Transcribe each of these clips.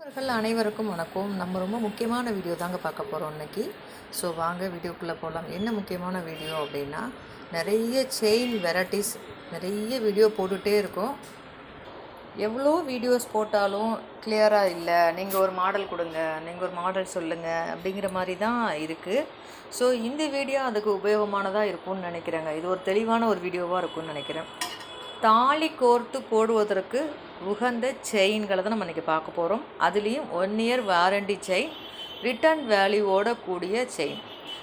நண்பர்கள் அனைவருக்கும் வணக்கம். நம்ம ரொம்ப முக்கியமான வீடியோ தாங்க பார்க்க போகிறோம் இன்னைக்கு. ஸோ வாங்க வீடியோக்குள்ளே போகலாம். என்ன முக்கியமான வீடியோ அப்படின்னா, நிறைய செயின் வெரைட்டிஸ் நிறைய வீடியோ போட்டுகிட்டே இருக்கோம். எவ்வளோ வீடியோஸ் போட்டாலும் கிளியராக இல்லை, நீங்கள் ஒரு மாடல் கொடுங்க, நீங்கள் ஒரு மாடல் சொல்லுங்கள் அப்படிங்கிற மாதிரி தான் இருக்குது. ஸோ இந்த வீடியோ அதுக்கு உபயோகமானதாக இருக்கும்னு நினைக்கிறேங்க. இது ஒரு தெளிவான ஒரு வீடியோவாக இருக்கும்னு நினைக்கிறேன். தாலி கோர்த்து போடுவதற்கு உகந்த செயின்களை தான் நம்ம இன்றைக்கி பார்க்க போகிறோம். அதுலேயும் 1 இயர் வாரண்டி செயின், ரிட்டர்ன் வேல்யூவோட கூடிய செயின்.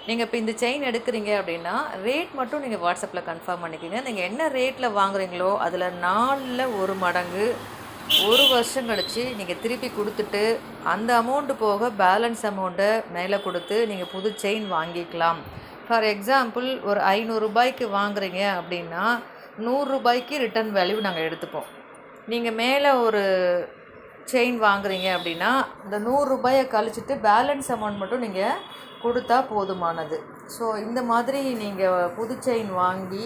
நீங்கள் இப்போ இந்த செயின் எடுக்கிறீங்க அப்படின்னா ரேட் மட்டும் நீங்கள் வாட்ஸ்அப்பில் கன்ஃபார்ம் பண்ணிக்கோங்க. நீங்கள் என்ன ரேட்டில் வாங்குறீங்களோ அதில் 4ல் 1 மடங்கு 1 வருஷம் கழித்து நீங்கள் திருப்பி கொடுத்துட்டு அந்த அமௌண்ட்டு போக பேலன்ஸ் அமௌண்ட்டை மேலே கொடுத்து நீங்கள் புது செயின் வாங்கிக்கலாம். ஃபார் எக்ஸாம்பிள் ஒரு 500 ரூபாய்க்கு வாங்குறீங்க அப்படின்னா 100 ரூபாய்க்கு ரிட்டர்ன் வேல்யூ நாங்கள் எடுத்துப்போம். நீங்கள் மேலே ஒரு செயின் வாங்குறீங்க அப்படின்னா இந்த 100 ரூபாயை கழிச்சிட்டு பேலன்ஸ் அமௌண்ட் மட்டும் நீங்கள் கொடுத்தா போதுமானது. ஸோ இந்த மாதிரி நீங்கள் புது செயின் வாங்கி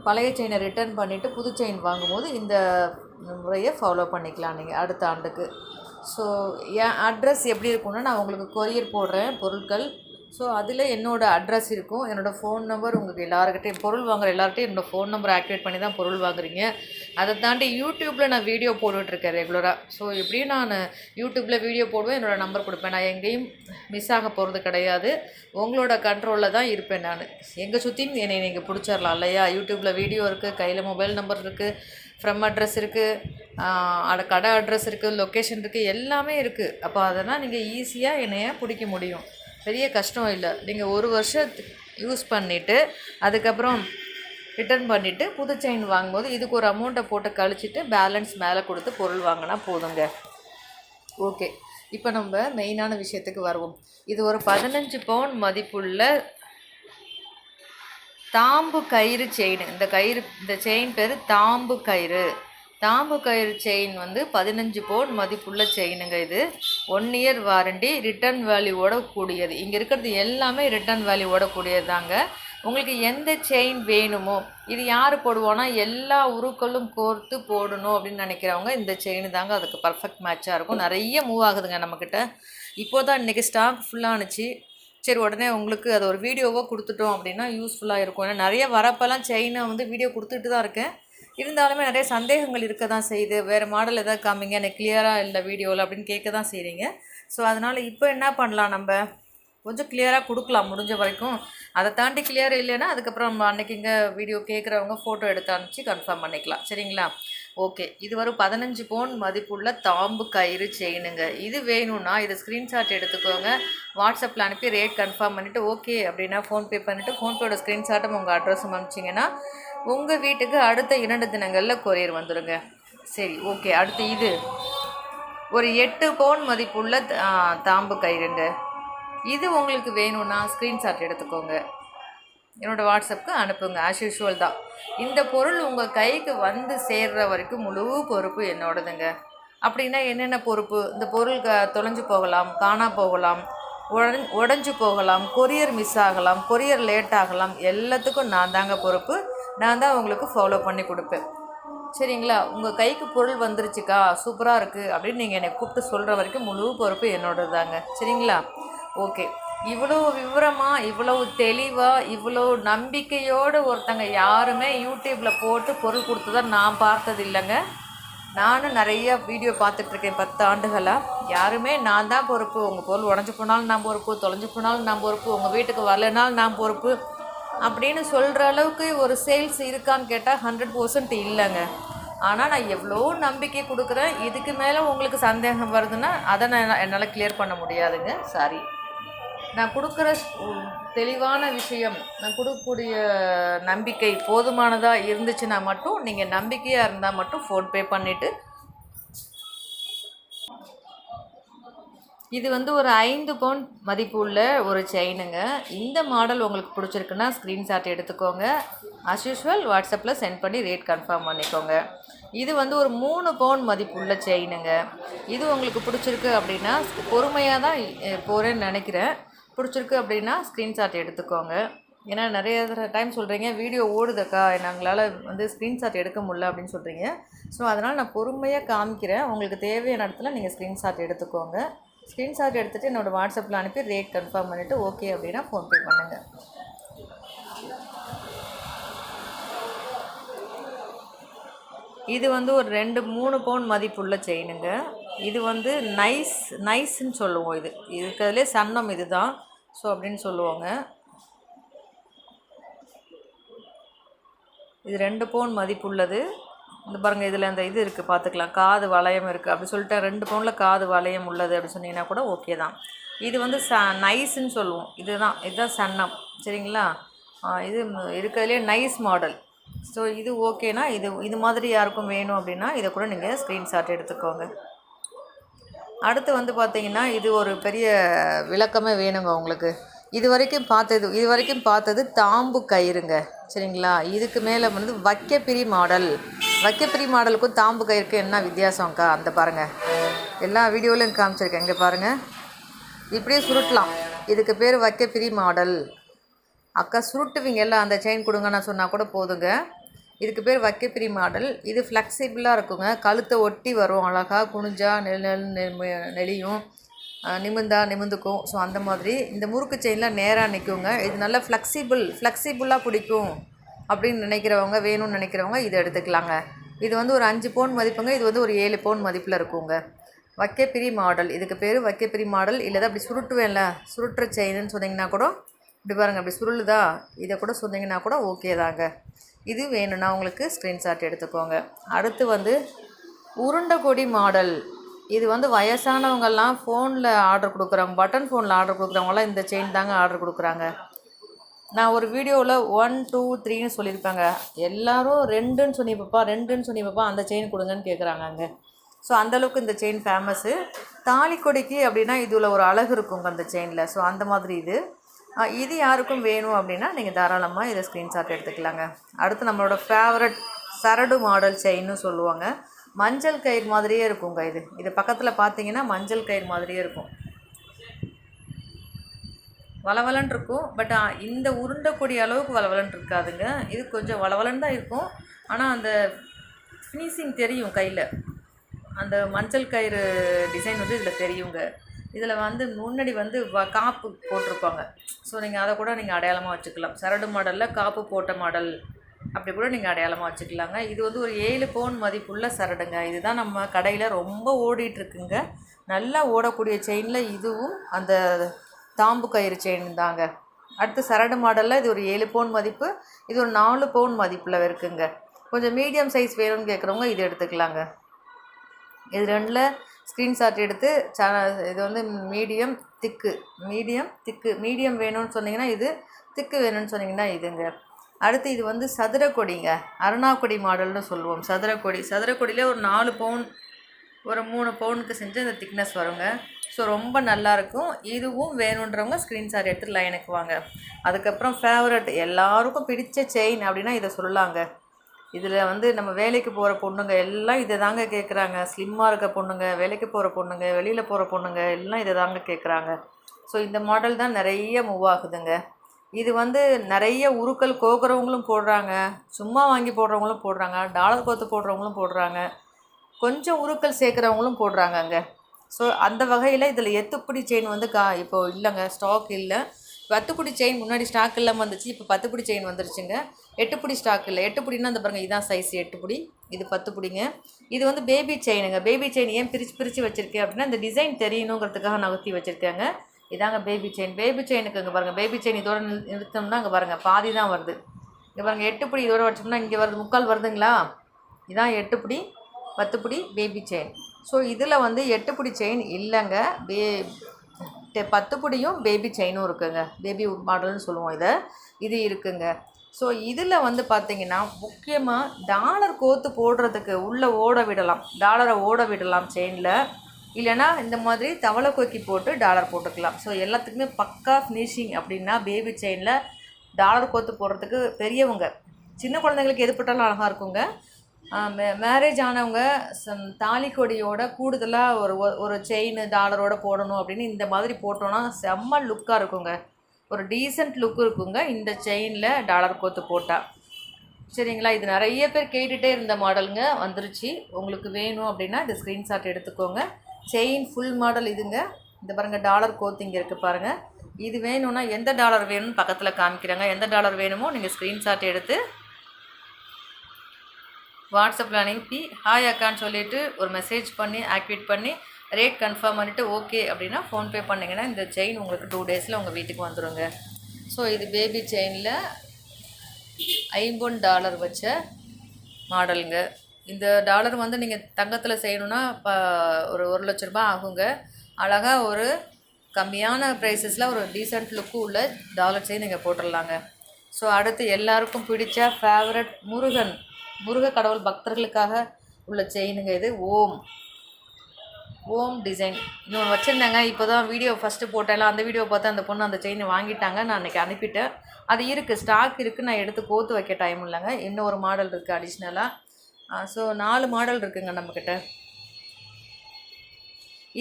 பழைய செயினை ரிட்டர்ன் பண்ணிவிட்டு புது செயின் வாங்கும்போது இந்த முறையை ஃபாலோ பண்ணிக்கலாம் நீங்கள் அடுத்த ஆண்டுக்கு. ஸோ என் அட்ரஸ் எப்படி இருக்குன்னா, நான் உங்களுக்கு கொரியர் போடுறேன் பொருட்கள். ஸோ அதில் என்னோடய அட்ரஸ் இருக்கும், என்னோடய ஃபோன் நம்பர். உங்களுக்கு எல்லாருக்கிட்டையும் பொருள் வாங்குகிற எல்லார்கிட்டையும் என்னோடய ஃபோன் நம்பர் ஆக்டிவேட் பண்ணி தான் பொருள் வாங்குறீங்க. அதை தாண்டி யூடியூப்பில் நான் வீடியோ போட்டுட்ருக்கேன் ரெகுலராக. ஸோ இப்படியும் நான் யூடியூப்பில் வீடியோ போடுவேன், என்னோடய நம்பர் கொடுப்பேன். நான் எங்கேயும் மிஸ் ஆக போகிறது கிடையாது, உங்களோட கண்ட்ரோலில் தான் இருப்பேன். நான் எங்கே சுற்றியும் என்னை நீங்கள் பிடிச்சிடலாம் இல்லையா. யூடியூப்பில் வீடியோ இருக்குது, கையில் மொபைல் நம்பர் இருக்குது, ஃப்ரம் அட்ரஸ் இருக்குது, கடை அட்ரஸ் இருக்குது, லொக்கேஷன் இருக்குது, எல்லாமே இருக்குது. அப்போ அதெல்லாம் நீங்கள் ஈஸியாக என்னைய பிடிக்க முடியும். பெரிய கஷ்டம் இல்லை. நீங்கள் 1 வருஷம் யூஸ் பண்ணிவிட்டு அதுக்கப்புறம் ரிட்டர்ன் பண்ணிவிட்டு புது செயின் வாங்கும்போது இதுக்கு ஒரு அமௌண்ட்டை போட்டு கழிச்சிட்டு பேலன்ஸ் மேலே கொடுத்து பொருள் வாங்கினா போதுங்க. ஓகே, இப்போ நம்ம மெயினான விஷயத்துக்கு வருவோம். இது ஒரு 15 பவுன் மதிப்புள்ள தாம்பு கயிறு செயின். இந்த செயின் பேர் தாம்பு கயிறு. தாம்பு கயிறு செயின் 15 பவுன் மதிப்புள்ள செயினுங்க. இது 1 இயர் வாரண்டி, ரிட்டர்ன் வேல்யூவோட கூடியது. இங்கே இருக்கிறது எல்லாமே ரிட்டர்ன் வேல்யூவோட கூடியது தாங்க. உங்களுக்கு எந்த செயின் வேணுமோ, இது யார் போடுவோன்னா எல்லா உருக்களும் கோர்த்து போடணும் அப்படின்னு நினைக்கிறவங்க இந்த செயின் தாங்க அதுக்கு பர்ஃபெக்ட் மேட்சாக இருக்கும். நிறைய மூவ் ஆகுதுங்க நம்மக்கிட்ட. இப்போ தான் இன்றைக்கி ஸ்டாக் ஃபுல்லானுச்சு. சரி, உடனே உங்களுக்கு அது ஒரு வீடியோவாக கொடுத்துட்டோம் அப்படின்னா யூஸ்ஃபுல்லாக இருக்கும். ஏன்னா நிறைய வரப்பெல்லாம் செயினை வீடியோ கொடுத்துட்டு தான் இருக்கேன். இருந்தாலுமே நிறைய சந்தேகங்கள் இருக்க தான் செய்யுது. வேறு மாடல் எதாவது காமிங்க, எனக்கு கிளியராக இல்லை வீடியோவில் அப்படின்னு கேட்க தான் செய்கிறீங்க. ஸோ அதனால் இப்போ என்ன பண்ணலாம், நம்ம கொஞ்சம் கிளியராக கொடுக்கலாம் முடிஞ்ச வரைக்கும். அதை தாண்டி கிளியர் இல்லைன்னா அதுக்கப்புறம் நம்ம அன்றைக்கி இங்கே வீடியோ கேட்குறவங்க ஃபோட்டோ எடுத்து அனுப்பிச்சு கன்ஃபார்ம் பண்ணிக்கலாம். சரிங்களா? ஓகே, இது ஒரு 15 பவுன் மதிப்புள்ள தாம்பு கயிறு செயினுங்க. இது வேணும்னா இதை ஸ்க்ரீன்ஷாட் எடுத்துக்கோங்க, வாட்ஸ்அப்பில் அனுப்பி ரேட் கன்ஃபார்ம் பண்ணிவிட்டு ஓகே அப்படின்னா ஃபோன்பே பண்ணிவிட்டு ஃபோன்பேயோட ஸ்க்ரீன்ஷாட்டும் உங்கள் அட்ரஸும் அனுப்பிச்சிங்கன்னா உங்கள் வீட்டுக்கு அடுத்த 2 தினங்களில் கொரியர் வந்துடுங்க. சரி, ஓகே. அடுத்து இது ஒரு 8 பவுன் மதிப்புள்ள தாம்பு கயிறுங்க. இது உங்களுக்கு வேணும்னா ஸ்க்ரீன்ஷாட் எடுத்துக்கோங்க, என்னோடய வாட்ஸ்அப்புக்கு அனுப்புங்க. ஆஸ் யூஷுவல் தான். இந்த பொருள் உங்கள் கைக்கு சேர்கிற வரைக்கும் முழு பொறுப்பு என்னோடதுங்க. அப்படின்னா என்னென்ன பொறுப்பு? இந்த பொருள் தொலைஞ்சு போகலாம், காணா போகலாம், உடஞ்சி போகலாம், கொரியர் மிஸ் ஆகலாம், கொரியர் லேட் ஆகலாம், எல்லாத்துக்கும் நான் தாங்க பொறுப்பு. நான் தான் உங்களுக்கு ஃபாலோ பண்ணி கொடுப்பேன். சரிங்களா? உங்கள் கைக்கு பொருள் வந்துருச்சுக்கா, சூப்பராக இருக்குது அப்படின்னு நீங்கள் என்னை கூப்பிட்டு சொல்கிற வரைக்கும் முழு பொறுப்பு என்னோடது தாங்க. சரிங்களா? ஓகே, இவ்வளோ விவரமாக, இவ்வளோ தெளிவாக, இவ்வளோ நம்பிக்கையோடு ஒருத்தங்க யாருமே யூடியூப்பில் போட்டு பொருள் கொடுத்ததான் நான் பார்த்தது இல்லைங்க. நானும் நிறைய வீடியோ பார்த்துட்ருக்கேன் 10 ஆண்டுகளாக. யாருமே நான் தான் பொறுப்பு, உங்கள் பொருள் உடஞ்சி போனாலும் நான் பொறுப்பு, தொலைஞ்சு போனாலும் நான் பொறுப்பு, உங்கள் வீட்டுக்கு வரலைனாலும் நான் பொறுப்பு அப்படின்னு சொல்கிற அளவுக்கு ஒரு சேல்ஸ் இருக்கான்னு கேட்டால் 100% இல்லைங்க. ஆனால் நான் எவ்வளோ நம்பிக்கை கொடுக்குறேன். இதுக்கு மேலே உங்களுக்கு சந்தேகம் வருதுன்னா அதை என்னால் கிளியர் பண்ண முடியாதுங்க. சாரி. நான் கொடுக்குற தெளிவான விஷயம், நான் கொடுக்கக்கூடிய நம்பிக்கை போதுமானதாக இருந்துச்சுன்னா மட்டும், நீங்கள் நம்பிக்கையாக இருந்தால் மட்டும் ஃபோன்பே பண்ணிவிட்டு, இது ஒரு 5 பவுன் மதிப்பு உள்ள ஒரு செயினுங்க. இந்த மாடல் உங்களுக்கு பிடிச்சிருக்குன்னா ஸ்க்ரீன்ஷாட் எடுத்துக்கோங்க. ஆஸ் யூஷுவல் வாட்ஸ்அப்பில் சென்ட் பண்ணி ரேட் கன்ஃபார்ம் பண்ணிக்கோங்க. இது ஒரு 3 பவுன் மதிப்புள்ள செயினுங்க. இது உங்களுக்கு பிடிச்சிருக்கு அப்படின்னா, பொறுமையாக தான் போகிறேன்னு நினைக்கிறேன், பிடிச்சிருக்கு அப்படின்னா ஸ்க்ரீன்ஷாட் எடுத்துக்கோங்க. ஏன்னா நிறைய டைம் சொல்கிறீங்க வீடியோ ஓடுதக்கா, எங்களால் ஸ்க்ரீன்ஷாட் எடுக்க முடியல அப்படின்னு சொல்கிறீங்க. ஸோ அதனால் நான் பொறுமையாக காமிக்கிறேன். உங்களுக்கு தேவையான இடத்துல நீங்கள் ஸ்க்ரீன்ஷாட் எடுத்துக்கோங்க. ஸ்க்ரீன்ஷாட் எடுத்துகிட்டு என்னோடய வாட்ஸ்அப்பில் அனுப்பி ரேட் கன்ஃபார்ம் பண்ணிவிட்டு ஓகே அப்படின்னா ஃபோன்பே பண்ணுங்கள். இது வந்து ஒரு 2-3 பவுன் மதிப்புள்ள செயினுங்க. இது வந்து நைஸ்ன்னு சொல்லுவோம். இது இருக்கிறதுலே சன்னம் இது தான். ஸோ அப்படின்னு சொல்லுவாங்க. இது 2 பவுன் மதிப்புள்ளது. இந்த பாருங்கள், இதில் அந்த இது இருக்குது பார்த்துக்கலாம், காது வளையம் இருக்குது அப்படி சொல்லிட்டு 2 பவுனில் காது வளையம் உள்ளது அப்படி சொன்னீங்கன்னா கூட ஓகே தான். இது வந்து நைஸ்ன்னு சொல்லுவோம். இதுதான் சன்னம், சரிங்களா? இது இருக்கிறதுலே நைஸ் மாடல். ஸோ இது ஓகேனா இது மாதிரி யாருக்கும் வேணும் அப்படின்னா இதை கூட நீங்கள் ஸ்க்ரீன்ஷாட் எடுத்துக்கோங்க. அடுத்து வந்து பார்த்திங்கன்னா இது ஒரு பெரிய விளக்கமே வேணுங்க உங்களுக்கு. இது வரைக்கும் பார்த்தது தாம்பு கயிறுங்க, சரிங்களா? இதுக்கு மேலே வந்து வைக்கப்பிரி மாடலுக்கும் தாம்பு கயிறுக்கும் என்ன வித்தியாசம்க்கா? அந்த பாருங்கள், எல்லா வீடியோலையும் காமிச்சிருக்கேன். இங்கே பாருங்கள், இப்படியே சுருட்டலாம். இதுக்கு பேர் வைக்கப்பிரி மாடல். அக்கா சுருட்டுவீங்கல்ல, அந்த செயின் கொடுங்க நான் சொன்னால் கூட போதுங்க. இதுக்கு பேர் வைக்கப்பிரி மாடல். இது ஃப்ளெக்சிபிளாக இருக்குங்க. கழுத்தை ஒட்டி வரும், அழகாக குனிஞ்சா நெளியும், நிமிந்துக்கும். ஸோ அந்த மாதிரி இந்த முறுக்கு செயினில் நேராக நிற்குங்க. இது நல்லா ஃப்ளெக்சிபிளாக பிடிக்கும் அப்படின்னு நினைக்கிறவங்க, வேணும்னு நினைக்கிறவங்க இதை எடுத்துக்கலாங்க. இது வந்து ஒரு 5 பவுன் மதிப்புங்க. இது வந்து ஒரு 7 பவுன் மதிப்பில் இருக்குங்க. வைக்கப்பிரி மாடல், இதுக்கு பேர் வைக்கப்பிரி மாடல். இல்லை தான் அப்படி சுருட்டுவேன்ல, சுருட்டுற செயின்னு சொன்னீங்கன்னா கூட இப்படி பாருங்கள், அப்படி சுருளுதா, இதை கூட சொன்னீங்கன்னா கூட ஓகே தாங்க. இது வேணும்னா உங்களுக்கு ஸ்க்ரீன்ஷாட் எடுத்துக்கோங்க. அடுத்து வந்து உருண்டை கொடி மாடல். இது வந்து வயசானவங்கெல்லாம் ஃபோனில் ஆர்டர் கொடுக்குறவங்க, பட்டன் ஃபோனில் ஆர்டர் கொடுக்குறவங்களாம் இந்த செயின் தாங்க ஆர்டர் கொடுக்குறாங்க. நான் ஒரு வீடியோவில் 1, 2, 3ன்னு சொல்லியிருப்பாங்க. எல்லோரும் 2ன்னு சொன்னிப்பப்பா அந்த செயின் கொடுங்கன்னு கேட்குறாங்க அங்கே. ஸோ அந்தளவுக்கு இந்த செயின் ஃபேமஸ்ஸு. தாலிக்கொடிக்கு அப்படின்னா இதில் ஒரு அழகு இருக்குங்க அந்த செயினில். ஸோ அந்த மாதிரி இது யாருக்கும் வேணும் அப்படின்னா நீங்கள் தாராளமாக இதை ஸ்க்ரீன்ஷாட் எடுத்துக்கலாங்க. அடுத்து நம்மளோட ஃபேவரட் சரடு மாடல் செயின்னு சொல்லுவாங்க. மஞ்சள் கயிறு மாதிரியே இருக்குங்க. இது பக்கத்தில் பார்த்தீங்கன்னா மஞ்சள் கயிறு மாதிரியே இருக்கும், வளவலன்னு இருக்கும். பட் இந்த உருண்டைக்கூடிய அளவுக்கு வளவலன்னு இருக்காதுங்க. இது கொஞ்சம் வளவலன்னு தான் இருக்கும். ஆனால் அந்த ஃபினிஷிங் தெரியும் கையில். அந்த மஞ்சள் கயிறு டிசைன் வந்து இதில் தெரியுங்க. இதில் வந்து முன்னாடி வந்து காப்பு போட்டிருப்பாங்க. ஸோ நீங்கள் அதை கூட நீங்கள் அடையாளமாக வச்சுக்கலாம். சரடு மாடலில் காப்பு போட்ட மாடல் அப்படி கூட நீங்கள் அடையாளமாக வச்சுக்கலாங்க. இது வந்து ஒரு 7 பவுன் மதிப்புள்ள சரடுங்க. இதுதான் நம்ம கடையில் ரொம்ப ஓடிட்டுருக்குங்க. நல்லா ஓடக்கூடிய செயினில் இதுவும் அந்த தாம்பு கயிறு செயின் தாங்க. அடுத்து சரடு மாடலில் இது ஒரு 7 பவுன் மதிப்பு. இது ஒரு 4 பவுன் மதிப்பில் இருக்குங்க. கொஞ்சம் மீடியம் சைஸ் வேணும்னு கேட்குறவங்க இது எடுத்துக்கலாங்க. இது 2ல் ஸ்க்ரீன்ஷாட் எடுத்து இது வந்து மீடியம் மீடியம் வேணும்னு சொன்னிங்கன்னா இது, திக்கு வேணும்னு சொன்னிங்கன்னா இதுங்க. அடுத்து இது வந்து சதுரக்கொடிங்க, அருணாக்கொடி மாடல்னு சொல்லுவோம். சதுரக்கொடியில் ஒரு 4 பவுன் ஒரு 3 பவுனுக்கு செஞ்சு இந்த திக்னஸ் வருங்க. ஸோ ரொம்ப நல்லாயிருக்கும். இதுவும் வேணுன்றவங்க ஸ்க்ரீன்ஷாட் எடுத்து லைனுக்கு வாங்க. அதுக்கப்புறம் ஃபேவரட், எல்லாருக்கும் பிடிச்ச செயின் அப்படின்னா இதை சொல்லலாங்க. இதில் வந்து நம்ம வேலைக்கு போகிற பொண்ணுங்க எல்லாம் இதை தாங்க கேட்குறாங்க. ஸ்லிம்மாக இருக்க பொண்ணுங்க, வேலைக்கு போகிற பொண்ணுங்க, வெளியில் போகிற பொண்ணுங்க எல்லாம் இதை தாங்க கேட்குறாங்க. ஸோ இந்த மாடல் தான் நிறைய மூவ் ஆகுதுங்க. இது வந்து நிறைய உருக்கள் கோக்குறவங்களும் போடுறாங்க, சும்மா வாங்கி போடுறவங்களும் போடுறாங்க, டாலர் கோத்து போடுறவங்களும் போடுறாங்க, கொஞ்சம் உருக்கள் சேர்க்குறவங்களும் போடுறாங்க அங்கே. ஸோ அந்த வகையில் இதில் எத்துப்பிடி செயின் வந்து இப்போது இல்லைங்க, ஸ்டாக் இல்லை. 10 பிடி செயின் முன்னாடி ஸ்டாக் இல்லாமல் வந்துச்சு, இப்போ 10 பிடி செயின் வந்துருச்சுங்க. 8 பிடி ஸ்டாக் இல்லை. 8 பிடின்னா அந்த பாருங்கள், இதான் சைஸ் 8 பிடி, இது 10 பிடிங்க. இது வந்து பேபி செயினுங்க. பேபி செயின் ஏன் பிரித்து வச்சுருக்கேன் அப்படின்னா இந்த டிசைன் தெரியணுங்கிறதுக்காக நகர்த்தி வச்சுருக்கேங்க. இதாங்க பேபி செயின். பேபி செயினுக்கு இங்கே பாருங்கள், பேபி செயின் இதோட நிறுத்தோம்னா இங்கே பாருங்கள் பாதி தான் வருது. இங்கே பாருங்கள் 8 பிடி இதோட வச்சோம்னா இங்கே வருது, 3/4 வருதுங்களா? இதான் 8 பிடி 10 பிடி பேபி செயின். ஸோ இதில் வந்து 8 பிடி செயின் இல்லைங்க, 10 பிடியும் பேபி செயினும் இருக்குங்க. பேபி மாடல்னு சொல்லுவோம் இது இருக்குங்க. ஸோ இதில் வந்து பார்த்திங்கன்னா முக்கியமாக டாலர் கோத்து போடுறதுக்கு உள்ளே டாலரை ஓட விடலாம் செயினில். இல்லைனா இந்த மாதிரி தவளை கொக்கி போட்டு டாலர் போட்டுக்கலாம். ஸோ எல்லாத்துக்குமே பக்கா ஃபினிஷிங் அப்படின்னா பேபி செயினில் டாலர் கோத்து போடுறதுக்கு பெரியவங்க, சின்ன குழந்தைங்களுக்கு எது போட்டாலும் அழகாக இருக்குங்க. மேரேஜ் ஆனவங்க தாலிக்கொடியோட கூடுதலாக ஒரு செயின் டாலரோட போடணும் அப்படின்னு இந்த மாதிரி போட்டோன்னா செம்ம லுக்காக இருக்குங்க, ஒரு டீசெண்ட் லுக் இருக்குங்க இந்த செயினில் டாலர் கோத்து போட்டால். சரிங்களா? இது நிறைய பேர் கேட்டுகிட்டே இருந்த மாடலுங்க, வந்துருச்சு. உங்களுக்கு வேணும் அப்படின்னா இந்த ஸ்க்ரீன்ஷாட் எடுத்துக்கோங்க. செயின் ஃபுல் மாடல் இதுங்க. இந்த பாருங்கள், டாலர் கோத்து இங்கே இருக்குது பாருங்கள். இது வேணும்னா எந்த டாலர் வேணும்னு பக்கத்தில் காமிக்கிறாங்க. எந்த டாலர் வேணுமோ நீங்கள் ஸ்க்ரீன்ஷாட் எடுத்து வாட்ஸ்அப்பில் அனுப்பி ஹாய் அக்கான்னு சொல்லிவிட்டு ஒரு மெசேஜ் பண்ணி ஆக்டிவேட் பண்ணி ரேட் கன்ஃபார்ம் பண்ணிவிட்டு ஓகே அப்படின்னா ஃபோன்பே பண்ணிங்கன்னா இந்த செயின் உங்களுக்கு 2 டேஸில் உங்கள் வீட்டுக்கு வந்துடுங்க. ஸோ இது பேபி செயினில் $50 வச்ச மாடலுங்க. இந்த டாலர் வந்து நீங்கள் தங்கத்தில் செய்யணுன்னா ஒரு 1 லட்ச ரூபா ஆகுங்க. அழகாக ஒரு கம்மியான ப்ரைஸஸில் ஒரு டீசெண்ட் லுக்கு உள்ள டாலர் செயின் நீங்கள் போட்டுடலாங்க. ஸோ அடுத்து எல்லாருக்கும் பிடிச்ச ஃபேவரட் முருக கடவுள் பக்தர்களுக்காக உள்ள செயினுங்க இது. ஓம் டிசைன் இன்னொன்று வச்சுருந்தாங்க. இப்போ தான் வீடியோ ஃபஸ்ட்டு போட்டேன், அந்த வீடியோ பார்த்து அந்த பொண்ணு அந்த செயின் வாங்கிட்டாங்க. நான் அன்றைக்கி அனுப்பிட்டேன். அது இருக்குது, ஸ்டாக் இருக்குது. நான் எடுத்து கோத்து வைக்க டைம் இல்லைங்க. இன்னும் ஒரு மாடல் இருக்குது அடிஷ்னலாக. ஸோ 4 மாடல் இருக்குதுங்க நம்மக்கிட்ட.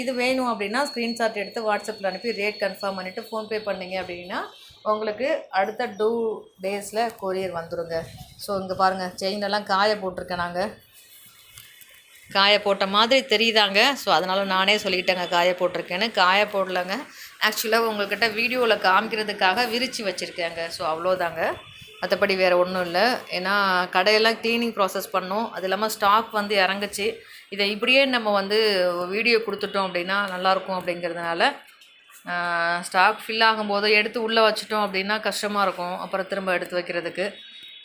இது வேணும் அப்படின்னா ஸ்க்ரீன்ஷாட் எடுத்து வாட்ஸ்அப்பில் அனுப்பி ரேட் கன்ஃபார்ம் பண்ணிவிட்டு ஃபோன்பே பண்ணிங்க அப்படின்னா உங்களுக்கு அடுத்த 2 டேஸில் கொரியர் வந்துடுங்க. ஸோ இங்கே பாருங்கள், செயினெல்லாம் காய போட்டிருக்கேன். நாங்கள் காய போட்ட மாதிரி தெரியுதாங்க. ஸோ அதனால் நானே சொல்லிக்கிட்டேங்க காய போட்டிருக்கேன்னு. காய போடலைங்க, ஆக்சுவலாக உங்கள்கிட்ட வீடியோவில் காமிக்கிறதுக்காக விரித்து வச்சுருக்கேங்க. ஸோ அவ்வளோதாங்க, மற்றபடி வேறு ஒன்றும் இல்லை. ஏன்னா கடையெல்லாம் க்ளீனிங் ப்ராசஸ் பண்ணோம். அது இல்லாமல் ஸ்டாக் வந்து இறங்குச்சு. இதை இப்படியே நம்ம வந்து வீடியோ கொடுத்துட்டோம் அப்படின்னா நல்லாயிருக்கும் அப்படிங்கிறதுனால ஸ்டாக் ஃபில் ஆகும்போது எடுத்து உள்ளே வச்சுட்டோம் அப்படின்னா கஷ்டமாக இருக்கும் அப்புறம் திரும்ப எடுத்து வைக்கிறதுக்கு.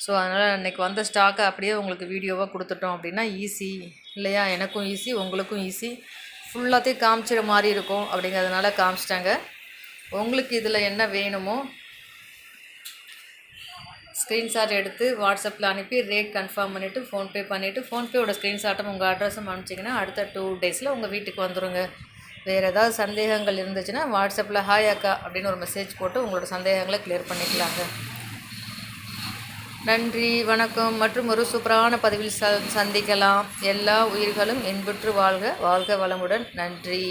ஸோ அதனால் இன்றைக்கி வந்த ஸ்டாக்கை அப்படியே உங்களுக்கு வீடியோவாக கொடுத்துட்டோம் அப்படின்னா ஈஸி இல்லையா? எனக்கும் ஈஸி, உங்களுக்கும் ஈஸி. ஃபுல்லாத்தையும் காமிச்சிட மாதிரி இருக்கும் அப்படிங்கிறதுனால காமிச்சிட்டாங்க. உங்களுக்கு இதில் என்ன வேணுமோ ஸ்க்ரீன்ஷாட் எடுத்து வாட்ஸ்அப்பில் அனுப்பி ரேட் கன்ஃபார்ம் பண்ணிவிட்டு ஃபோன்பே பண்ணிவிட்டு ஃபோன்பேயோட ஸ்க்ரீன்ஷாட்டும் உங்கள் அட்ரஸும் அனுப்பிச்சிங்கன்னா அடுத்த 2 டேஸில் உங்கள் வீட்டுக்கு வந்துடுங்க. வேறு ஏதாவது சந்தேகங்கள் இருந்துச்சுன்னா வாட்ஸ்அப்பில் ஹாய் அக்கா அப்படின்னு ஒரு மெசேஜ் போட்டு உங்களோட சந்தேகங்களை கிளியர் பண்ணிக்கலாங்க. நன்றி, வணக்கம். மற்றும் ஒரு சூப்பரான பதிவில் சந்திக்கலாம். எல்லா உயிர்களும் இன்புற்று வாழ்க. வாழ்க வளமுடன். நன்றி.